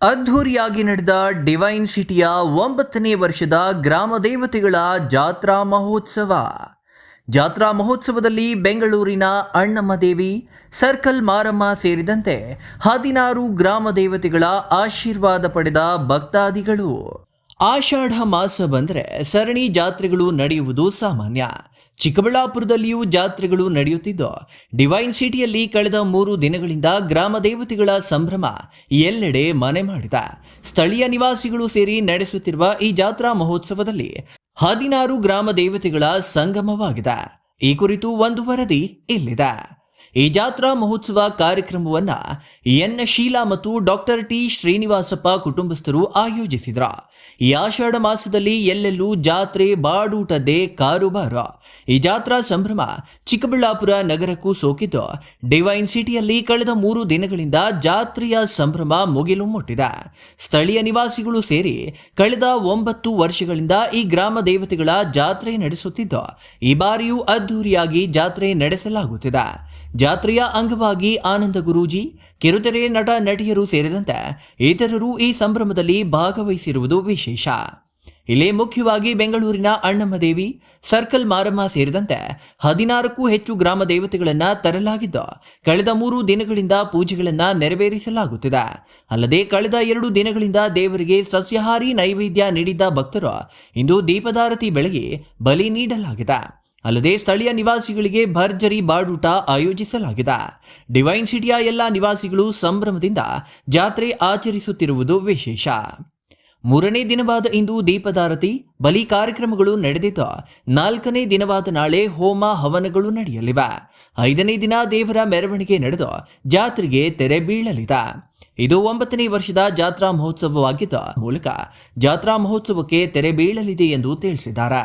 ಅದ್ಧೂರಿಯಾಗಿ ನಡೆದ ಡಿವೈನ್ ಸಿಟಿಯ 9ನೇ ವರ್ಷದ ಗ್ರಾಮ ದೇವತೆಗಳ ಜಾತ್ರಾ ಮಹೋತ್ಸವ. ಜಾತ್ರಾ ಮಹೋತ್ಸವದಲ್ಲಿ ಬೆಂಗಳೂರಿನ ಅಣ್ಣಮ್ಮ ದೇವಿ, ಸರ್ಕಲ್ ಮಾರಮ್ಮ ಸೇರಿದಂತೆ 16 ಗ್ರಾಮ ದೇವತೆಗಳ ಆಶೀರ್ವಾದ ಪಡೆದ ಭಕ್ತಾದಿಗಳು. ಆಷಾಢ ಮಾಸ ಬಂದರೆ ಸರಣಿ ಜಾತ್ರೆಗಳು ನಡೆಯುವುದು ಸಾಮಾನ್ಯ. ಚಿಕ್ಕಬಳ್ಳಾಪುರದಲ್ಲಿಯೂ ಜಾತ್ರೆಗಳು ನಡೆಯುತ್ತಿದ್ದು, ಡಿವೈನ್ ಸಿಟಿಯಲ್ಲಿ ಕಳೆದ 3 ದಿನಗಳಿಂದ ಗ್ರಾಮ ದೇವತೆಗಳ ಸಂಭ್ರಮ ಎಲ್ಲೆಡೆ ಮನೆ ಮಾಡಿದ. ಸ್ಥಳೀಯ ನಿವಾಸಿಗಳು ಸೇರಿ ನಡೆಸುತ್ತಿರುವ ಈ ಜಾತ್ರಾ ಮಹೋತ್ಸವದಲ್ಲಿ 16 ಗ್ರಾಮ ದೇವತೆಗಳ ಸಂಗಮವಾಗಿದೆ. ಈ ಕುರಿತು ಒಂದು ವರದಿ ಇಲ್ಲಿದೆ. ಈ ಜಾತ್ರಾ ಮಹೋತ್ಸವ ಕಾರ್ಯಕ್ರಮವನ್ನ ಎನ್ ಶೀಲಾ ಮತ್ತು ಡಾಕ್ಟರ್ ಟಿ ಶ್ರೀನಿವಾಸಪ್ಪ ಕುಟುಂಬಸ್ಥರು ಆಯೋಜಿಸಿದ್ರು. ಈ ಆಷಾಢ ಮಾಸದಲ್ಲಿ ಎಲ್ಲೆಲ್ಲೂ ಜಾತ್ರೆ ಬಾಡೂಟದ್ದೇ ಕಾರುಬಾರು. ಈ ಜಾತ್ರಾ ಸಂಭ್ರಮ ಚಿಕ್ಕಬಳ್ಳಾಪುರ ನಗರಕ್ಕೂ ಸೋಕಿದ್ದು, ಡಿವೈನ್ ಸಿಟಿಯಲ್ಲಿ ಕಳೆದ 3 ದಿನಗಳಿಂದ ಜಾತ್ರೆಯ ಸಂಭ್ರಮ ಮುಗಿಲು ಮುಟ್ಟಿದೆ. ಸ್ಥಳೀಯ ನಿವಾಸಿಗಳು ಸೇರಿ ಕಳೆದ 9 ವರ್ಷಗಳಿಂದ ಈ ಗ್ರಾಮ ದೇವತೆಗಳ ಜಾತ್ರೆ ನಡೆಸುತ್ತಿದ್ದು, ಈ ಬಾರಿಯೂ ಅದ್ಧೂರಿಯಾಗಿ ಜಾತ್ರೆ ನಡೆಸಲಾಗುತ್ತಿದೆ. ಜಾತ್ರೆಯ ಅಂಗವಾಗಿ ಆನಂದ ಗುರೂಜಿ, ಕಿರುತೆರೆ ನಟ ನಟಿಯರು ಸೇರಿದಂತೆ ಇತರರು ಈ ಸಂಭ್ರಮದಲ್ಲಿ ಭಾಗವಹಿಸಿರುವುದು ವಿಶೇಷ. ಇಲ್ಲಿ ಮುಖ್ಯವಾಗಿ ಬೆಂಗಳೂರಿನ ಅಣ್ಣಮ್ಮ ದೇವಿ, ಸರ್ಕಲ್ ಮಾರಮ್ಮ ಸೇರಿದಂತೆ 16ಕ್ಕೂ ಹೆಚ್ಚು ಗ್ರಾಮ ದೇವತೆಗಳನ್ನು ತರಲಾಗಿದ್ದು, ಕಳೆದ 3 ದಿನಗಳಿಂದ ಪೂಜೆಗಳನ್ನು ನೆರವೇರಿಸಲಾಗುತ್ತಿದೆ. ಅಲ್ಲದೆ ಕಳೆದ 2 ದಿನಗಳಿಂದ ದೇವರಿಗೆ ಸಸ್ಯಾಹಾರಿ ನೈವೇದ್ಯ ನೀಡಿದ್ದ ಭಕ್ತರು ಇಂದು ದೀಪದಾರತಿ ಬೆಳಗಿ ಬಲಿ ನೀಡಲಾಗಿದೆ. ಅಲ್ಲದೆ ಸ್ಥಳೀಯ ನಿವಾಸಿಗಳಿಗೆ ಭರ್ಜರಿ ಬಾಡೂಟ ಆಯೋಜಿಸಲಾಗಿದೆ. ಡಿವೈನ್ ಸಿಟಿಯ ಎಲ್ಲ ನಿವಾಸಿಗಳು ಸಂಭ್ರಮದಿಂದ ಜಾತ್ರೆ ಆಚರಿಸುತ್ತಿರುವುದು ವಿಶೇಷ. 3ನೇ ದಿನವಾದ ಇಂದು ದೀಪದಾರತಿ, ಬಲಿ ಕಾರ್ಯಕ್ರಮಗಳು ನಡೆದಿದ್ದು, 4ನೇ ದಿನವಾದ ನಾಳೆ ಹೋಮ ಹವನಗಳು ನಡೆಯಲಿವೆ. 5ನೇ ದಿನ ದೇವರ ಮೆರವಣಿಗೆ ನಡೆದು ಜಾತ್ರೆಗೆ ತೆರೆ ಬೀಳಲಿದೆ. ಇದು 9ನೇ ವರ್ಷದ ಜಾತ್ರಾ ಮಹೋತ್ಸವವಾಗಿದ್ದ ಮೂಲಕ ಜಾತ್ರಾ ಮಹೋತ್ಸವಕ್ಕೆ ತೆರೆ ಬೀಳಲಿದೆ ಎಂದು ತಿಳಿಸಿದ್ದಾರೆ.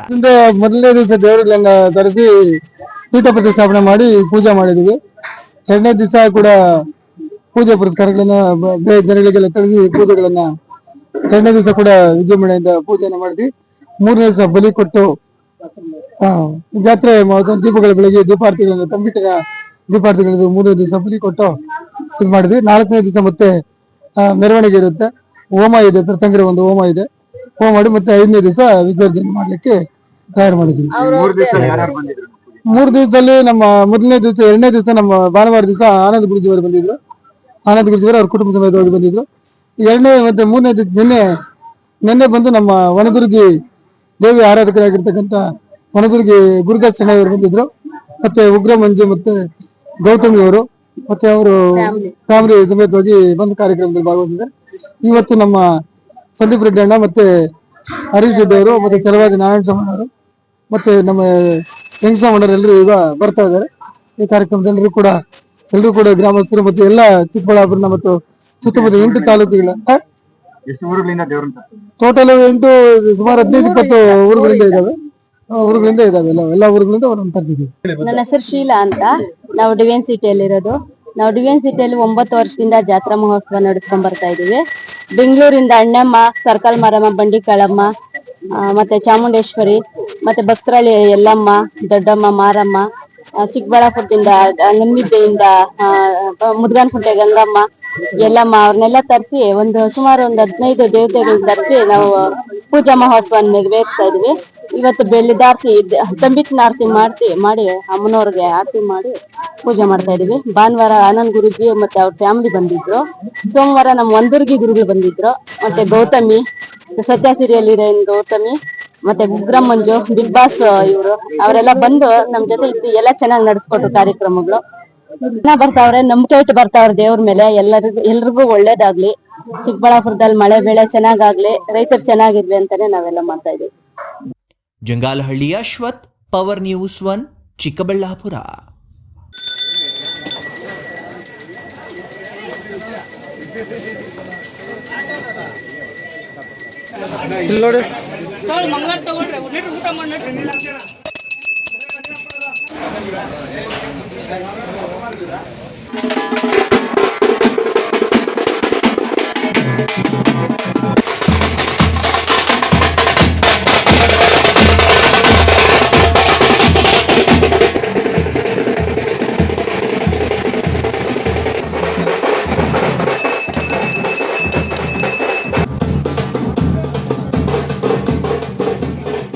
ಮೊದಲನೇ ದಿವಸ ದೇವರುಗಳನ್ನ ತರಿಸಿ ಪೀಠ ಪ್ರತಿಷ್ಠಾಪನೆ ಮಾಡಿ ಪೂಜೆ ಮಾಡಿದ್ವಿ. 2ನೇ ದಿವಸ ಕೂಡ ಪೂಜೆ ಪುರಸ್ಕಾರಗಳನ್ನ ಜನಗಳಿಗೆಲ್ಲ ತರಿಸಿ ಪೂಜೆಗಳನ್ನ 2ನೇ ದಿವಸ ಕೂಡ ವಿಜೃಂಭಣೆಯಿಂದ ಪೂಜೆಯನ್ನು ಮಾಡಿದ್ವಿ. 3ನೇ ದಿವಸ ಬಲಿ ಕೊಟ್ಟು ಜಾತ್ರೆ ದೀಪಗಳ ಬೆಳಗ್ಗೆ ದೀಪಾರ್ತಿಗಳನ್ನ ತಂಬಿಟ್ಟಿನ ದೀಪಾರ್ತಿಗಳಿಗೆ 3ನೇ ದಿವಸ ಬಲಿ ಕೊಟ್ಟು ಇದು ಮಾಡಿದ್ವಿ. 4ನೇ ದಿವಸ ಮತ್ತೆ ಮೆರವಣಿಗೆ ಇರುತ್ತೆ, ಹೋಮ ಇದೆ, ಪ್ರತಂಗರ ಒಂದು ಹೋಮ ಇದೆ, ಹೋಮ ಮಾಡಿ ಮತ್ತೆ 5ನೇ ದಿವಸ ವಿಸರ್ಜನೆ ಮಾಡ್ಲಿಕ್ಕೆ ತಯಾರು ಮಾಡಿದ್ವಿ. 3 ದಿವಸದಲ್ಲಿ ನಮ್ಮ ಮೊದಲನೇ ದಿವಸ, 2ನೇ ದಿವಸ ನಮ್ಮ ಭಾನುವಾರ ದಿವಸ ಆನಂದ ಗುರುಜಿಯವರು ಬಂದಿದ್ರು. ಆನಂದ ಗುರುಜಿಯವರು ಅವ್ರ ಕುಟುಂಬ ಸಮೇತವಾಗಿ ಬಂದಿದ್ರು. 2ನೇ ಮತ್ತೆ 3ನೇ ದಿವಸ ನಿನ್ನೆ ಬಂದು ನಮ್ಮ ವನದುರ್ಗಿ ದೇವಿ ಆರಾಧಕರಾಗಿರ್ತಕ್ಕಂಥ ವನದುರ್ಗಿ ಗುರುದಾಸ್ ಅವರು ಬಂದಿದ್ರು. ಮತ್ತೆ ಉಗ್ರ ಮಂಜು ಮತ್ತೆ ಗೌತಮಿ ಅವರು ಮತ್ತೆ ಅವರು ಫ್ಯಾಮಿಲಿ ಸಮೇತವಾಗಿ ಬಂದು ಕಾರ್ಯಕ್ರಮದಲ್ಲಿ ಭಾಗವಹಿಸಿದ್ದಾರೆ. ಇವತ್ತು ನಮ್ಮ ಸಂದೀಪ್ ರೆಡ್ಡಿ ಅಣ್ಣ ಮತ್ತೆ ಹರೀಶ್ ರೆಡ್ಡಿ ಅವರು ಮತ್ತೆ ಕೆಲವಾಗಿ ನಾರಾಯಣ ಸ್ವಾಮಿ ಅವರು ಮತ್ತೆ ನಮ್ಮ ಹೆಂಗಸಮ್ಮಣ್ಣರು ಎಲ್ಲರೂ ಈಗ ಬರ್ತಾ ಇದ್ದಾರೆ. ಈ ಕಾರ್ಯಕ್ರಮದಲ್ಲಿ ಎಲ್ಲರೂ ಕೂಡ ಗ್ರಾಮಸ್ಥರು ಮತ್ತು ಎಲ್ಲ ಚಿಕ್ಕಬಳ್ಳಾಪುರ ಮತ್ತು ಸುತ್ತಮುತ್ತ 8 ತಾಲೂಕುಗಳ ಟೋಟಲ್ 8 ಸುಮಾರು 15-20 ಊರುಗಳಿಂದ ಇದಾವೆ. ಎಲ್ಲ ಊರುಗಳಿಂದ ಅವರನ್ನು ತರ್ತಿದ್ದೀವಿ. ನನ್ನ ಹೆಸರು ಶೀಲಾ ಅಂತ. ನಾವು ಡಿವೈನ್ ಸಿಟಿಯಲ್ಲಿ ಇರೋದು. ನಾವು ಡಿವೈನ್ ಸಿಟಿಯಲ್ಲಿ 9 ವರ್ಷದಿಂದ ಜಾತ್ರಾ ಮಹೋತ್ಸವ ನಡೆಸ್ಕೊಂಡ್ ಬರ್ತಾ ಇದೀವಿ. ಬೆಂಗಳೂರಿಂದ ಅಣ್ಣಮ್ಮ, ಸರ್ಕಲ್ ಮಾರಮ್ಮ, ಬಂಡಿ ಕಾಳಮ್ಮ, ಮತ್ತೆ ಚಾಮುಂಡೇಶ್ವರಿ, ಮತ್ತೆ ಭಕ್ತರಳ್ಳಿ ಎಲ್ಲಮ್ಮ, ದೊಡ್ಡಮ್ಮ, ಮಾರಮ್ಮ, ಚಿಕ್ಕಬಳ್ಳಾಪುರದಿಂದ ನಮ್ಮಿದ್ದೆಯಿಂದ ಮುದ್ಗನಕುಂಟೆ ಗಂಗಮ್ಮ, ಎಲ್ಲಮ್ಮ ಅವ್ರನ್ನೆಲ್ಲ ತರಿಸಿ ಸುಮಾರು ಒಂದು 15 ದೇವತೆಗಳನ್ನ ತರಿಸಿ ನಾವು ಪೂಜಾ ಮಹೋತ್ಸವ ನೆರವೇರಿಸ್ತಾ ಇದೀವಿ. ಇವತ್ತು ಬೆಳ್ಳಿದಾರ್ತಿ ತಂಬಿಟ್ಟಿನ ಆರತಿ ಮಾಡಿ ಅಮ್ಮನವ್ರಿಗೆ ಆರತಿ ಮಾಡಿ ಪೂಜೆ ಮಾಡ್ತಾ ಇದೀವಿ. ಭಾನುವಾರ ಆನಂದ್ ಗುರುಜಿ ಮತ್ತೆ ಅವ್ರ ಫ್ಯಾಮಿಲಿ ಬಂದಿದ್ರು. ಸೋಮವಾರ ನಮ್ಮ ವನದುರ್ಗಿ ಗುರುಗಳು ಬಂದಿದ್ರು. ಮತ್ತೆ ಗೌತಮಿ, ಸತ್ಯ ಸೀರಿಯಲ್ ಗೌತಮಿ, ಮತ್ತೆ ಉಗ್ರ ಮಂಜು, ಬಿಗ್ ಬಾಸ್ ಇವರು ಅವರೆಲ್ಲ ಬಂದು ನಮ್ ಜೊತೆ ಇದ್ದು ಎಲ್ಲ ಚೆನ್ನಾಗಿ ನಡೆಸ್ಕೊಟ್ರು. ಕಾರ್ಯಕ್ರಮಗಳು ಬರ್ತಾವ್ರೆ, ನಂಬಿಕೆ ಇಟ್ಟು ಬರ್ತಾವ್ರೆ ದೇವ್ರ ಮೇಲೆ. ಎಲ್ರಿಗೂ ಒಳ್ಳೇದಾಗ್ಲಿ, ಚಿಕ್ಕಬಳ್ಳಾಪುರದಲ್ಲಿ ಮಳೆ ಬೆಳೆ ಚೆನ್ನಾಗಾಗ್ಲಿ, ರೈತರು ಚೆನ್ನಾಗಿರ್ಲಿ ಅಂತಾನೆ ನಾವೆಲ್ಲ ಮಾಡ್ತಾ ಇದೀವಿ. Jangalahalli Ashwath, power news 1, Chikkaballapur. ನೋಡಿ